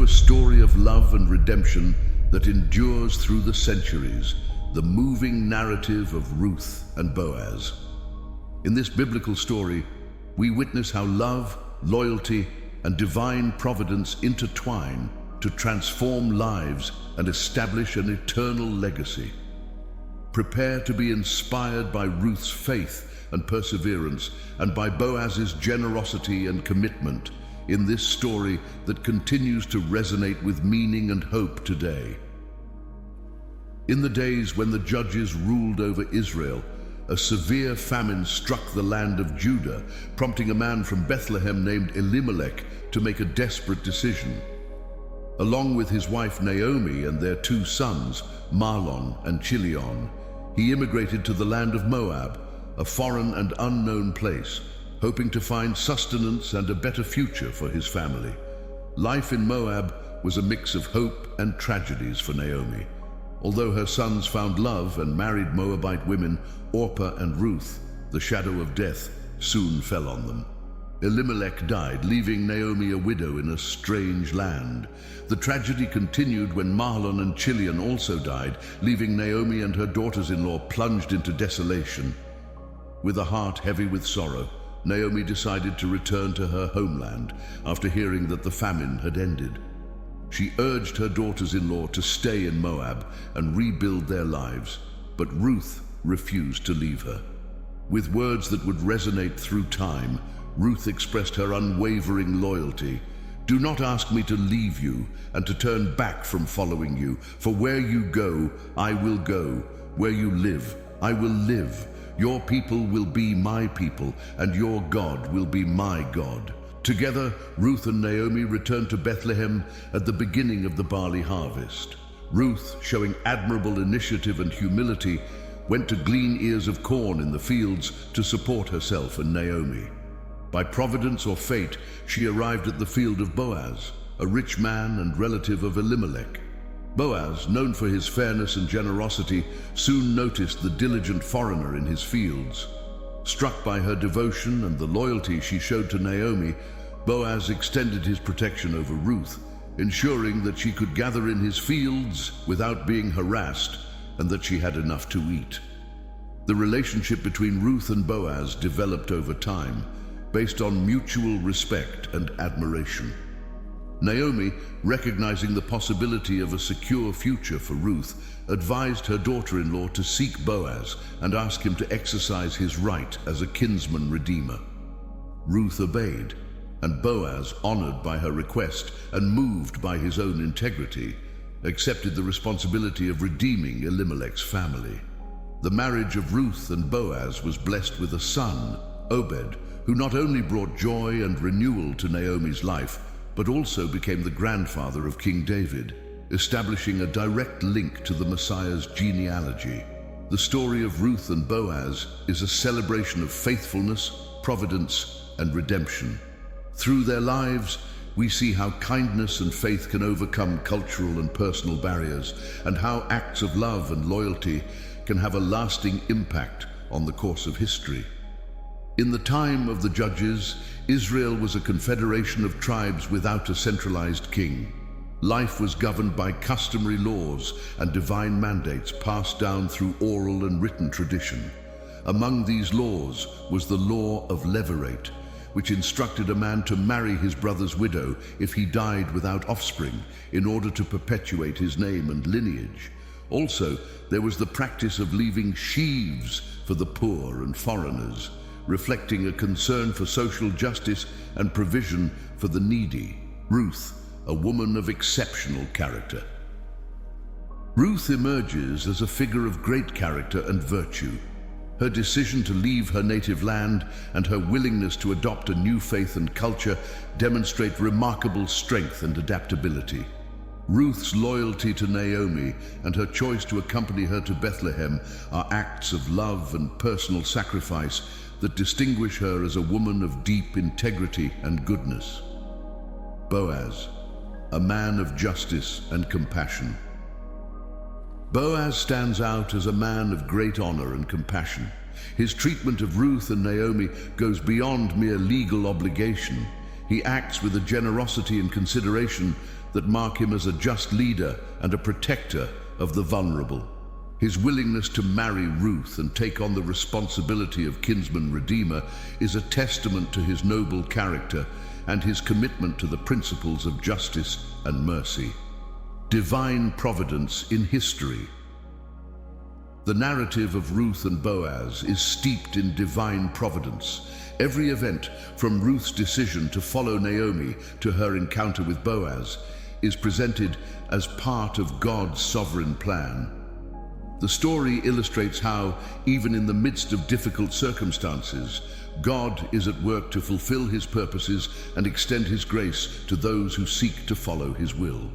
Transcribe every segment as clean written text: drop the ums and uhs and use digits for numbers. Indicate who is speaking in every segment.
Speaker 1: a story of love and redemption that endures through the centuries, the moving narrative of Ruth and Boaz. In this biblical story, we witness how love, loyalty, and divine providence intertwine to transform lives and establish an eternal legacy. Prepare to be inspired by Ruth's faith and perseverance, and by Boaz's generosity and commitment in this story that continues to resonate with meaning and hope today. In the days when the judges ruled over Israel, a severe famine struck the land of Judah, prompting a man from Bethlehem named Elimelech to make a desperate decision. Along with his wife Naomi and their two sons, Mahlon and Chilion, he immigrated to the land of Moab, a foreign and unknown place, hoping to find sustenance and a better future for his family. Life in Moab was a mix of hope and tragedies for Naomi. Although her sons found love and married Moabite women, Orpah and Ruth, the shadow of death soon fell on them. Elimelech died, leaving Naomi a widow in a strange land. The tragedy continued when Mahlon and Chilion also died, leaving Naomi and her daughters-in-law plunged into desolation. With a heart heavy with sorrow, Naomi decided to return to her homeland after hearing that the famine had ended. She urged her daughters-in-law to stay in Moab and rebuild their lives, but Ruth refused to leave her. With words that would resonate through time, Ruth expressed her unwavering loyalty. "Do not ask me to leave you and to turn back from following you, for where you go, I will go. Where you live, I will live. Your people will be my people, and your God will be my God." Together, Ruth and Naomi returned to Bethlehem at the beginning of the barley harvest. Ruth, showing admirable initiative and humility, went to glean ears of corn in the fields to support herself and Naomi. By providence or fate, she arrived at the field of Boaz, a rich man and relative of Elimelech. Boaz, known for his fairness and generosity, soon noticed the diligent foreigner in his fields. Struck by her devotion and the loyalty she showed to Naomi, Boaz extended his protection over Ruth, ensuring that she could gather in his fields without being harassed and that she had enough to eat. The relationship between Ruth and Boaz developed over time, based on mutual respect and admiration. Naomi, recognizing the possibility of a secure future for Ruth, advised her daughter-in-law to seek Boaz and ask him to exercise his right as a kinsman redeemer. Ruth obeyed, and Boaz, honored by her request and moved by his own integrity, accepted the responsibility of redeeming Elimelech's family. The marriage of Ruth and Boaz was blessed with a son, Obed, who not only brought joy and renewal to Naomi's life, but also became the grandfather of King David, establishing a direct link to the Messiah's genealogy. The story of Ruth and Boaz is a celebration of faithfulness, providence, and redemption. Through their lives, we see how kindness and faith can overcome cultural and personal barriers, and how acts of love and loyalty can have a lasting impact on the course of history. In the time of the judges, Israel was a confederation of tribes without a centralized king. Life was governed by customary laws and divine mandates passed down through oral and written tradition. Among these laws was the law of levirate, which instructed a man to marry his brother's widow if he died without offspring, in order to perpetuate his name and lineage. Also, there was the practice of leaving sheaves for the poor and foreigners, reflecting a concern for social justice and provision for the needy. Ruth, a woman of exceptional character. Ruth emerges as a figure of great character and virtue. Her decision to leave her native land and her willingness to adopt a new faith and culture demonstrate remarkable strength and adaptability. Ruth's loyalty to Naomi and her choice to accompany her to Bethlehem are acts of love and personal sacrifice that distinguish her as a woman of deep integrity and goodness. Boaz, a man of justice and compassion. Boaz stands out as a man of great honor and compassion. His treatment of Ruth and Naomi goes beyond mere legal obligation. He acts with a generosity and consideration that mark him as a just leader and a protector of the vulnerable. His willingness to marry Ruth and take on the responsibility of kinsman redeemer is a testament to his noble character and his commitment to the principles of justice and mercy. Divine providence in history. The narrative of Ruth and Boaz is steeped in divine providence. Every event, from Ruth's decision to follow Naomi to her encounter with Boaz, is presented as part of God's sovereign plan. The story illustrates how, even in the midst of difficult circumstances, God is at work to fulfill his purposes and extend his grace to those who seek to follow his will.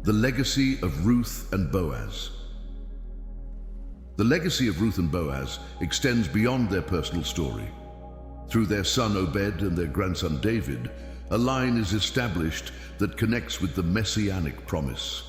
Speaker 1: The legacy of Ruth and Boaz. The legacy of Ruth and Boaz extends beyond their personal story. Through their son Obed and their grandson David, a line is established that connects with the Messianic promise.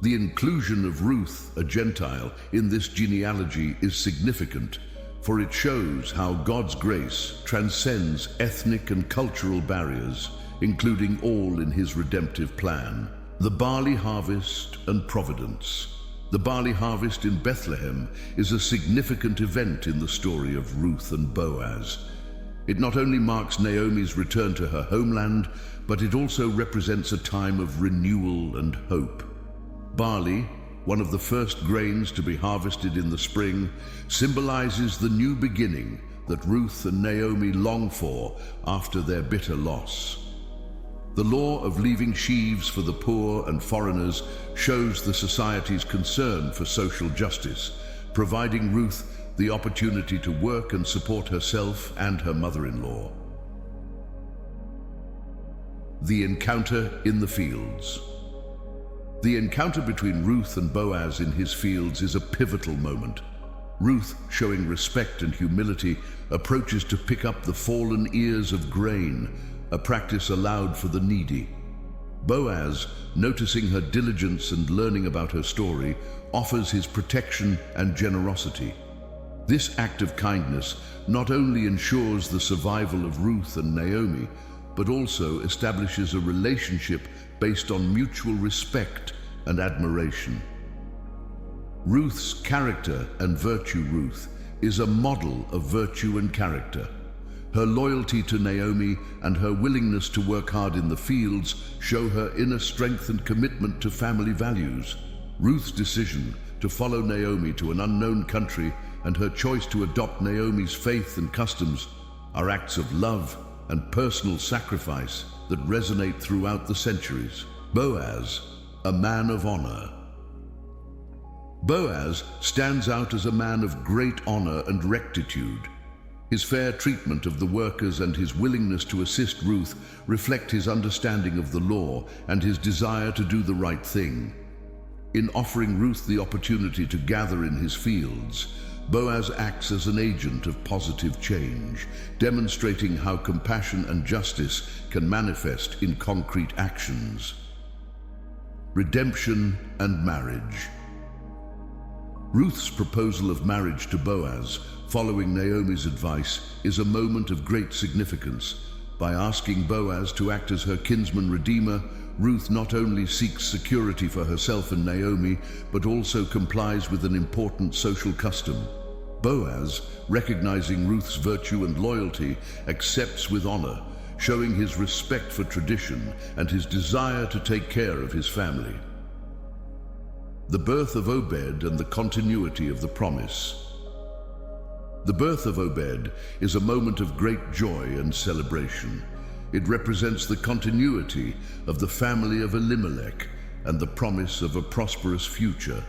Speaker 1: The inclusion of Ruth, a Gentile, in this genealogy is significant, for it shows how God's grace transcends ethnic and cultural barriers, including all in his redemptive plan. The barley harvest and providence. The barley harvest in Bethlehem is a significant event in the story of Ruth and Boaz. It not only marks Naomi's return to her homeland, but it also represents a time of renewal and hope. Barley, one of the first grains to be harvested in the spring, symbolizes the new beginning that Ruth and Naomi long for after their bitter loss. The law of leaving sheaves for the poor and foreigners shows the society's concern for social justice, providing Ruth the opportunity to work and support herself and her mother-in-law. The encounter in the fields. The encounter between Ruth and Boaz in his fields is a pivotal moment. Ruth, showing respect and humility, approaches to pick up the fallen ears of grain, a practice allowed for the needy. Boaz, noticing her diligence and learning about her story, offers his protection and generosity. This act of kindness not only ensures the survival of Ruth and Naomi, but also establishes a relationship based on mutual respect and admiration. Ruth's character and virtue. Ruth is a model of virtue and character. Her loyalty to Naomi and her willingness to work hard in the fields show her inner strength and commitment to family values. Ruth's decision to follow Naomi to an unknown country and her choice to adopt Naomi's faith and customs are acts of love and personal sacrifice that resonate throughout the centuries. Boaz, a man of honor. Boaz stands out as a man of great honor and rectitude. His fair treatment of the workers and his willingness to assist Ruth reflect his understanding of the law and his desire to do the right thing. In offering Ruth the opportunity to gather in his fields, Boaz acts as an agent of positive change, demonstrating how compassion and justice can manifest in concrete actions. Redemption and marriage. Ruth's proposal of marriage to Boaz, following Naomi's advice, is a moment of great significance. By asking Boaz to act as her kinsman redeemer, Ruth not only seeks security for herself and Naomi, but also complies with an important social custom. Boaz, recognizing Ruth's virtue and loyalty, accepts with honor, showing his respect for tradition and his desire to take care of his family. The birth of Obed and the continuity of the promise. The birth of Obed is a moment of great joy and celebration. It represents the continuity of the family of Elimelech and the promise of a prosperous future.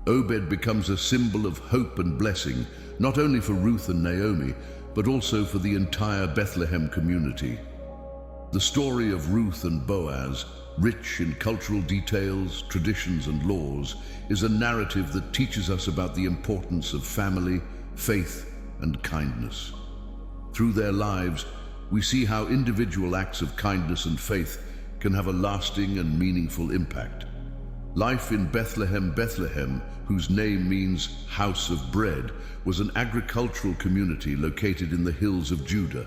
Speaker 1: Obed becomes a symbol of hope and blessing, not only for Ruth and Naomi, but also for the entire Bethlehem community. The story of Ruth and Boaz, rich in cultural details, traditions, and laws, is a narrative that teaches us about the importance of family, faith, and kindness. Through their lives, we see how individual acts of kindness and faith can have a lasting and meaningful impact. Life in Bethlehem, Bethlehem, whose name means house of bread, was an agricultural community located in the hills of Judah.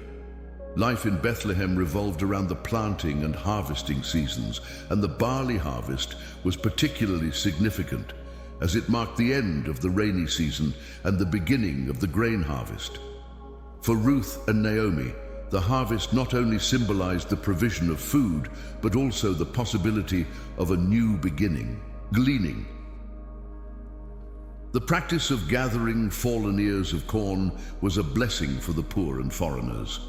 Speaker 1: Life in Bethlehem revolved around the planting and harvesting seasons, and the barley harvest was particularly significant, as it marked the end of the rainy season and the beginning of the grain harvest. For Ruth and Naomi, the harvest not only symbolized the provision of food, but also the possibility of a new beginning, gleaning. The practice of gathering fallen ears of corn was a blessing for the poor and foreigners.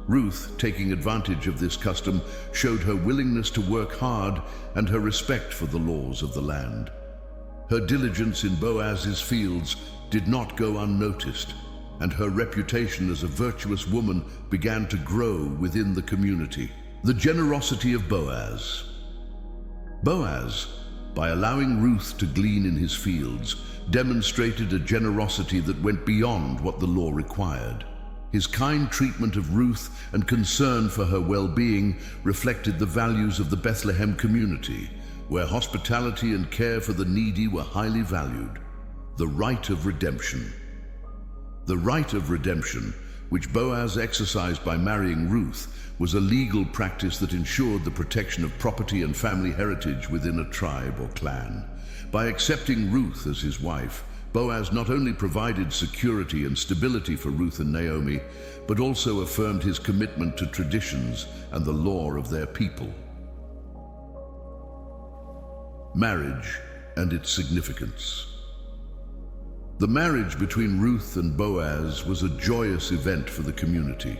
Speaker 1: Ruth, taking advantage of this custom, showed her willingness to work hard and her respect for the laws of the land. Her diligence in Boaz's fields did not go unnoticed, and her reputation as a virtuous woman began to grow within the community. The generosity of Boaz. Boaz, by allowing Ruth to glean in his fields, demonstrated a generosity that went beyond what the law required. His kind treatment of Ruth and concern for her well-being reflected the values of the Bethlehem community, where hospitality and care for the needy were highly valued. The right of redemption. The right of redemption, which Boaz exercised by marrying Ruth, was a legal practice that ensured the protection of property and family heritage within a tribe or clan. By accepting Ruth as his wife, Boaz not only provided security and stability for Ruth and Naomi, but also affirmed his commitment to traditions and the law of their people. Marriage and its significance. The marriage between Ruth and Boaz was a joyous event for the community.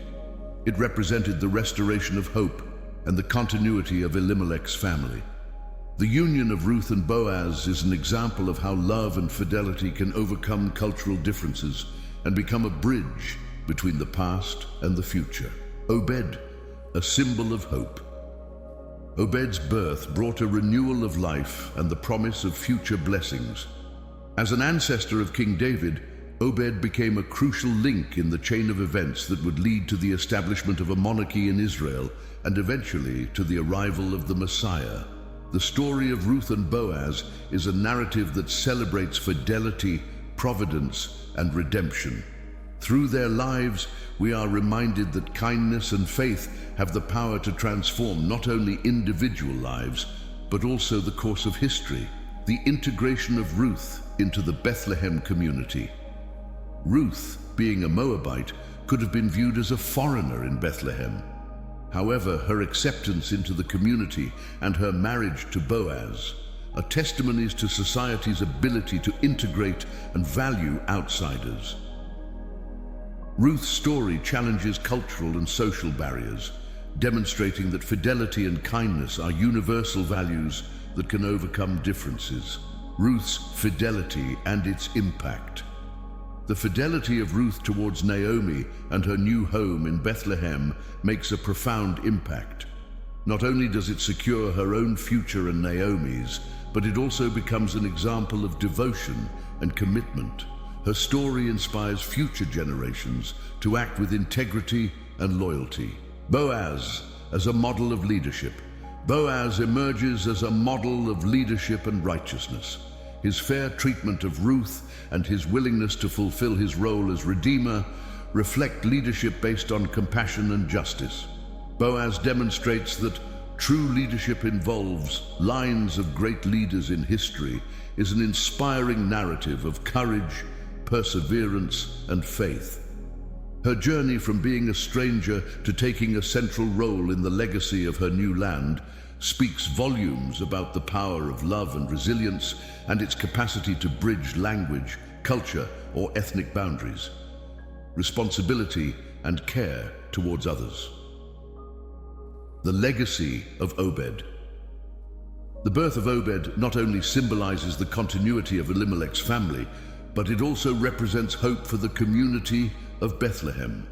Speaker 1: It represented the restoration of hope and the continuity of Elimelech's family. The union of Ruth and Boaz is an example of how love and fidelity can overcome cultural differences and become a bridge between the past and the future. Obed, a symbol of hope. Obed's birth brought a renewal of life and the promise of future blessings. As an ancestor of King David, Obed became a crucial link in the chain of events that would lead to the establishment of a monarchy in Israel and eventually to the arrival of the Messiah. The story of Ruth and Boaz is a narrative that celebrates fidelity, providence, and redemption. Through their lives, we are reminded that kindness and faith have the power to transform not only individual lives, but also the course of history. The integration of Ruth into the Bethlehem community. Ruth, being a Moabite, could have been viewed as a foreigner in Bethlehem. However, her acceptance into the community and her marriage to Boaz are testimonies to society's ability to integrate and value outsiders. Ruth's story challenges cultural and social barriers, demonstrating that fidelity and kindness are universal values that can overcome differences. Ruth's fidelity and its impact. The fidelity of Ruth towards Naomi and her new home in Bethlehem makes a profound impact. Not only does it secure her own future and Naomi's, but it also becomes an example of devotion and commitment. Her story inspires future generations to act with integrity and loyalty. Boaz, as a model of leadership. Boaz emerges as a model of leadership and righteousness. His fair treatment of Ruth and his willingness to fulfill his role as Redeemer reflect leadership based on compassion and justice. Boaz demonstrates that true leadership involves lines of great leaders in history, is an inspiring narrative of courage, perseverance, and faith. Her journey from being a stranger to taking a central role in the legacy of her new land speaks volumes about the power of love and resilience and its capacity to bridge language, culture, or ethnic boundaries, responsibility and care towards others. The legacy of Obed. The birth of Obed not only symbolizes the continuity of Elimelech's family, but it also represents hope for the community of Bethlehem.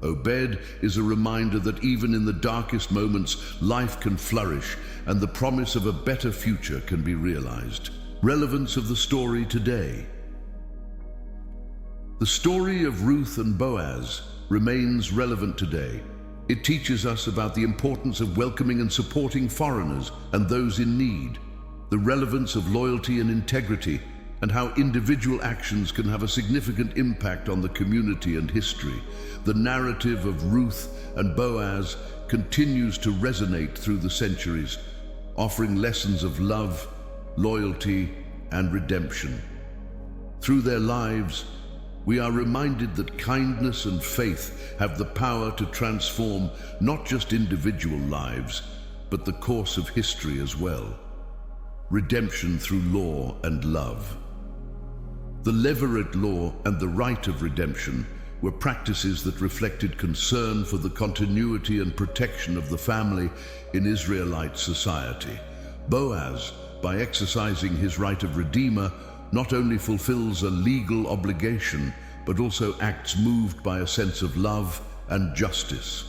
Speaker 1: Obed is a reminder that even in the darkest moments, life can flourish and the promise of a better future can be realized. Relevance of the story today. The story of Ruth and Boaz remains relevant today. It teaches us about the importance of welcoming and supporting foreigners and those in need, the relevance of loyalty and integrity, and how individual actions can have a significant impact on the community and history. The narrative of Ruth and Boaz continues to resonate through the centuries, offering lessons of love, loyalty, and redemption. Through their lives, we are reminded that kindness and faith have the power to transform not just individual lives, but the course of history as well. Redemption through law and love. The Levirate law and the rite of redemption were practices that reflected concern for the continuity and protection of the family in Israelite society. Boaz, by exercising his right of redeemer, not only fulfills a legal obligation, but also acts moved by a sense of love and justice.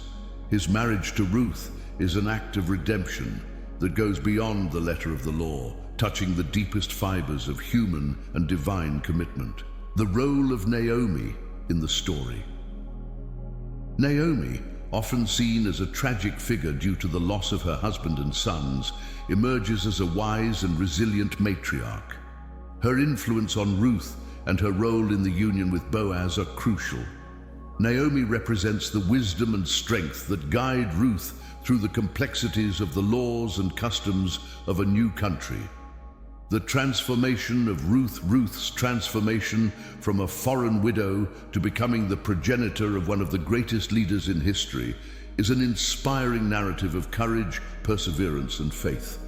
Speaker 1: His marriage to Ruth is an act of redemption that goes beyond the letter of the law, touching the deepest fibers of human and divine commitment. The role of Naomi in the story. Naomi, often seen as a tragic figure due to the loss of her husband and sons, emerges as a wise and resilient matriarch. Her influence on Ruth and her role in the union with Boaz are crucial. Naomi represents the wisdom and strength that guide Ruth through the complexities of the laws and customs of a new country. The transformation of Ruth's transformation from a foreign widow to becoming the progenitor of one of the greatest leaders in history, is an inspiring narrative of courage, perseverance, and faith.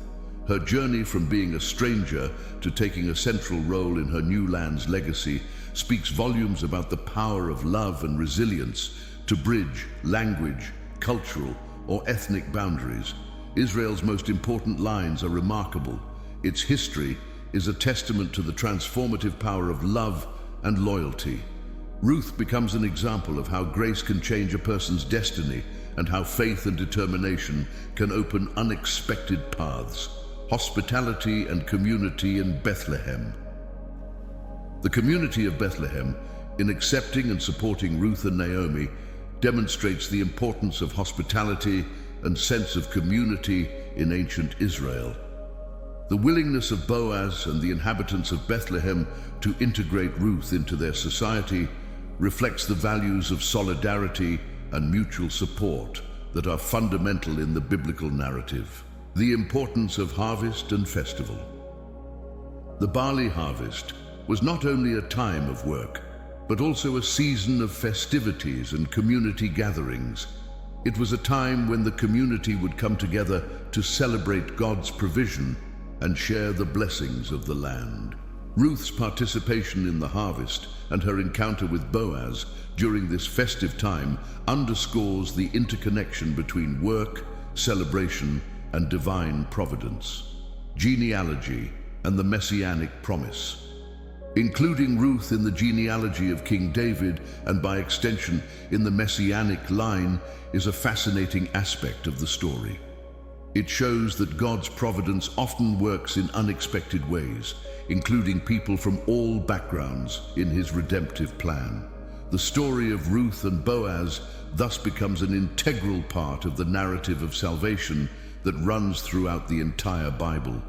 Speaker 1: Her journey from being a stranger to taking a central role in her new land's legacy speaks volumes about the power of love and resilience to bridge language, cultural, or ethnic boundaries. Israel's most important lines are remarkable. Its history is a testament to the transformative power of love and loyalty. Ruth becomes an example of how grace can change a person's destiny and how faith and determination can open unexpected paths. Hospitality and community in Bethlehem. The community of Bethlehem, in accepting and supporting Ruth and Naomi, demonstrates the importance of hospitality and sense of community in ancient Israel. The willingness of Boaz and the inhabitants of Bethlehem to integrate Ruth into their society reflects the values of solidarity and mutual support that are fundamental in the biblical narrative. The importance of harvest and festival. The barley harvest was not only a time of work, but also a season of festivities and community gatherings. It was a time when the community would come together to celebrate God's provision and share the blessings of the land. Ruth's participation in the harvest and her encounter with Boaz during this festive time underscores the interconnection between work, celebration, and divine providence. Genealogy and the Messianic promise. Including Ruth in the genealogy of King David and by extension in the Messianic line is a fascinating aspect of the story. It shows that God's providence often works in unexpected ways, including people from all backgrounds in his redemptive plan. The story of Ruth and Boaz thus becomes an integral part of the narrative of salvation that runs throughout the entire Bible.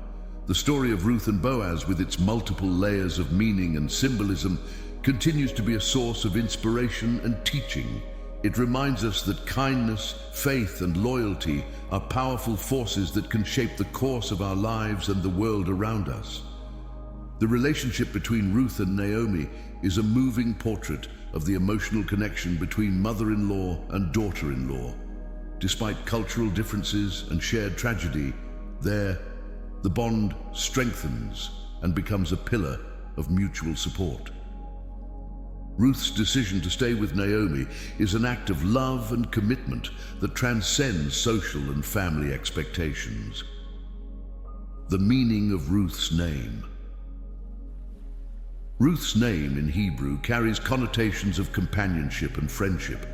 Speaker 1: The story of Ruth and Boaz, with its multiple layers of meaning and symbolism, continues to be a source of inspiration and teaching. It reminds us that kindness, faith, and loyalty are powerful forces that can shape the course of our lives and the world around us. The relationship between Ruth and Naomi is a moving portrait of the emotional connection between mother-in-law and daughter-in-law. Despite cultural differences and shared tragedy, the bond strengthens and becomes a pillar of mutual support. Ruth's decision to stay with Naomi is an act of love and commitment that transcends social and family expectations. The meaning of Ruth's name. Ruth's name in Hebrew carries connotations of companionship and friendship.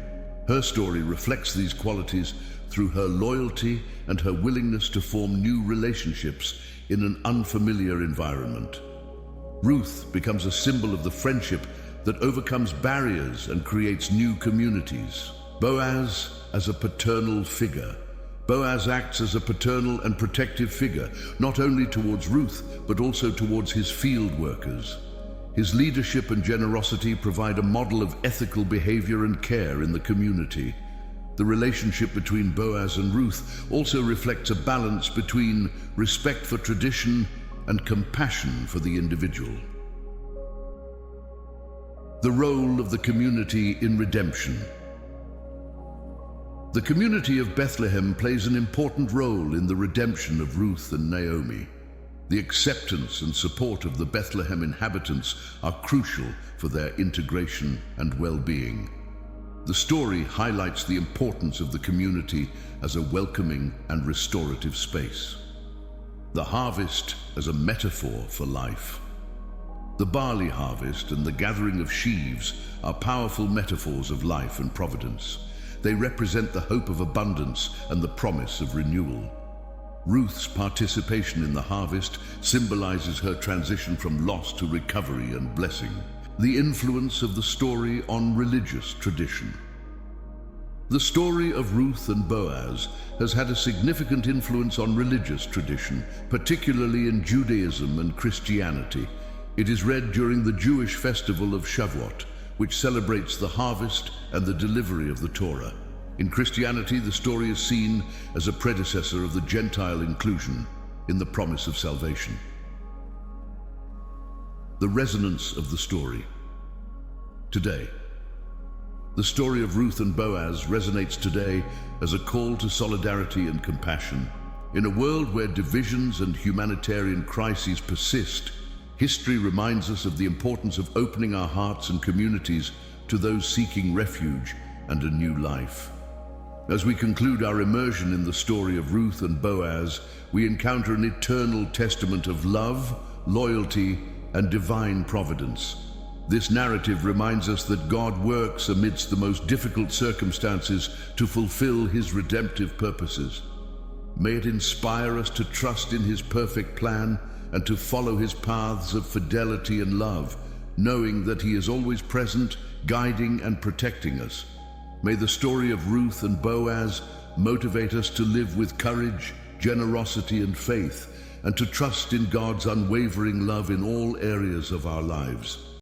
Speaker 1: Her story reflects these qualities through her loyalty and her willingness to form new relationships in an unfamiliar environment. Ruth becomes a symbol of the friendship that overcomes barriers and creates new communities. Boaz as a paternal figure. Boaz acts as a paternal and protective figure, not only towards Ruth, but also towards his field workers. His leadership and generosity provide a model of ethical behavior and care in the community. The relationship between Boaz and Ruth also reflects a balance between respect for tradition and compassion for the individual. The role of the community in redemption. The community of Bethlehem plays an important role in the redemption of Ruth and Naomi. The acceptance and support of the Bethlehem inhabitants are crucial for their integration and well-being. The story highlights the importance of the community as a welcoming and restorative space. The harvest as a metaphor for life. The barley harvest and the gathering of sheaves are powerful metaphors of life and providence. They represent the hope of abundance and the promise of renewal. Ruth's participation in the harvest symbolizes her transition from loss to recovery and blessing. The influence of the story on religious tradition. The story of Ruth and Boaz has had a significant influence on religious tradition, particularly in Judaism and Christianity. It is read during the Jewish festival of Shavuot, which celebrates the harvest and the delivery of the Torah. In Christianity, the story is seen as a predecessor of the Gentile inclusion in the promise of salvation. The resonance of the story. Today, the story of Ruth and Boaz resonates today as a call to solidarity and compassion. In a world where divisions and humanitarian crises persist, history reminds us of the importance of opening our hearts and communities to those seeking refuge and a new life. As we conclude our immersion in the story of Ruth and Boaz, we encounter an eternal testament of love, loyalty, and divine providence. This narrative reminds us that God works amidst the most difficult circumstances to fulfill His redemptive purposes. May it inspire us to trust in His perfect plan and to follow His paths of fidelity and love, knowing that He is always present, guiding and protecting us. May the story of Ruth and Boaz motivate us to live with courage, generosity and faith, and to trust in God's unwavering love in all areas of our lives.